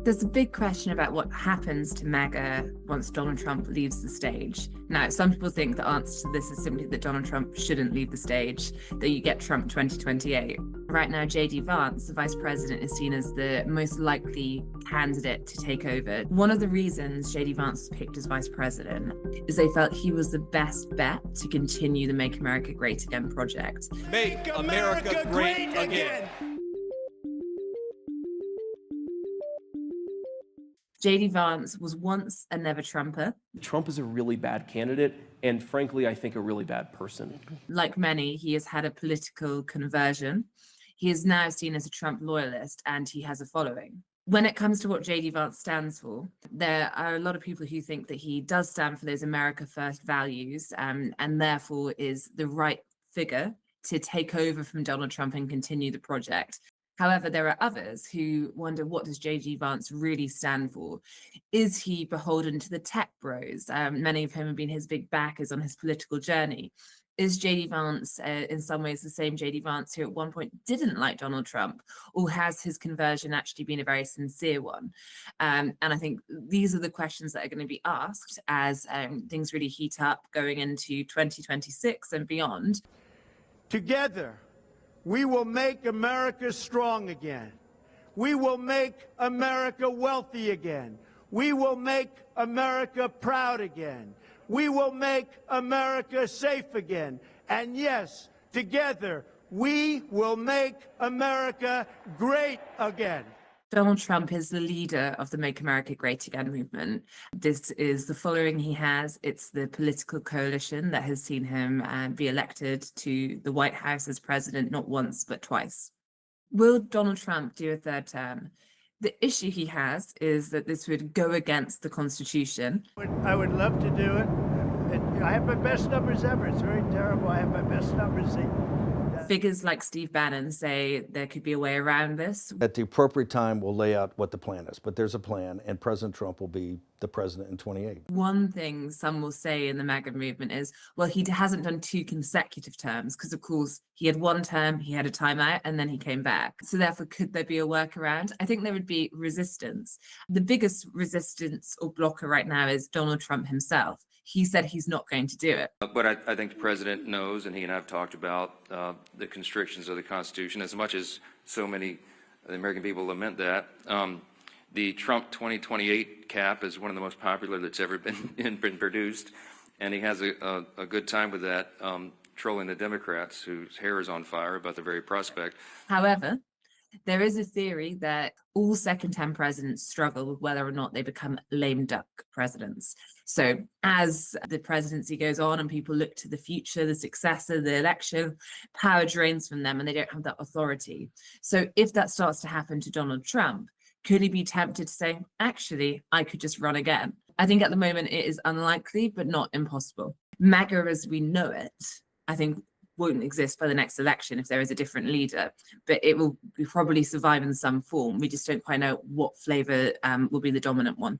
There's a big question about what happens to Maga once Donald Trump leaves the stage. Now, some people think the answer to this is simply that Donald Trump shouldn't leave the stage, that you get Trump 2028. Right now, JD Vance, the vice president, is seen as the most likely candidate to take over. One of the reasons JD Vance was picked as vice president is they felt he was the best bet to continue the Make America Great Again project. Make America great again. JD Vance was once a never Trumper. Trump is a really bad candidate, and frankly, I think a really bad person. Like many, he has had a political conversion. He is now seen as a Trump loyalist, and he has a following. When it comes to what JD Vance stands for, there are a lot of people who think that he does stand for those America First values, and therefore is the right figure to take over from Donald Trump and continue the project. However, there are others who wonder, what does JD Vance really stand for? Is he beholden to the tech bros? Many of whom have been his big backers on his political journey. Is JD Vance in some ways the same JD Vance who at one point didn't like Donald Trump? Or has his conversion actually been a very sincere one? And I think these are the questions that are going to be asked as things really heat up going into 2026 and beyond. Together, we will make America strong again. We will make America wealthy again. We will make America proud again. We will make America safe again. And yes, together, we will make America great again. Donald Trump is the leader of the Make America Great Again movement. This is the following he has. It's the political coalition that has seen him be elected to the White House as president, not once, but twice. Will Donald Trump do a third term? The issue he has is that this would go against the Constitution. I would love to do it. I have my best numbers ever. It's very terrible. I have my best numbers. Figures like Steve Bannon say there could be a way around this. At the appropriate time, we'll lay out what the plan is, but there's a plan, and President Trump will be the president in 28. One thing some will say in the MAGA movement is, well, he hasn't done 2 consecutive terms because, of course, he had 1 term, he had a timeout, and then he came back. So therefore, could there be a workaround? I think there would be resistance. The biggest resistance or blocker right now is Donald Trump himself. He said he's not going to do it. But I think the president knows, and he and I have talked about the constrictions of the Constitution, as much as so many of the American people lament that. The Trump 2028 cap is one of the most popular that's ever been produced, and he has a good time with that, trolling the Democrats whose hair is on fire about the very prospect. However, there is a theory that all second-term presidents struggle with whether or not they become lame duck presidents. So as the presidency goes on and people look to the future, the successor, the election, power drains from them and they don't have that authority. So if that starts to happen to Donald Trump, could he be tempted to say, actually, I could just run again? I think at the moment it is unlikely, but not impossible. MAGA as we know it, I think, won't exist by the next election if there is a different leader, but it will probably survive in some form. We just don't quite know what flavor will be the dominant one.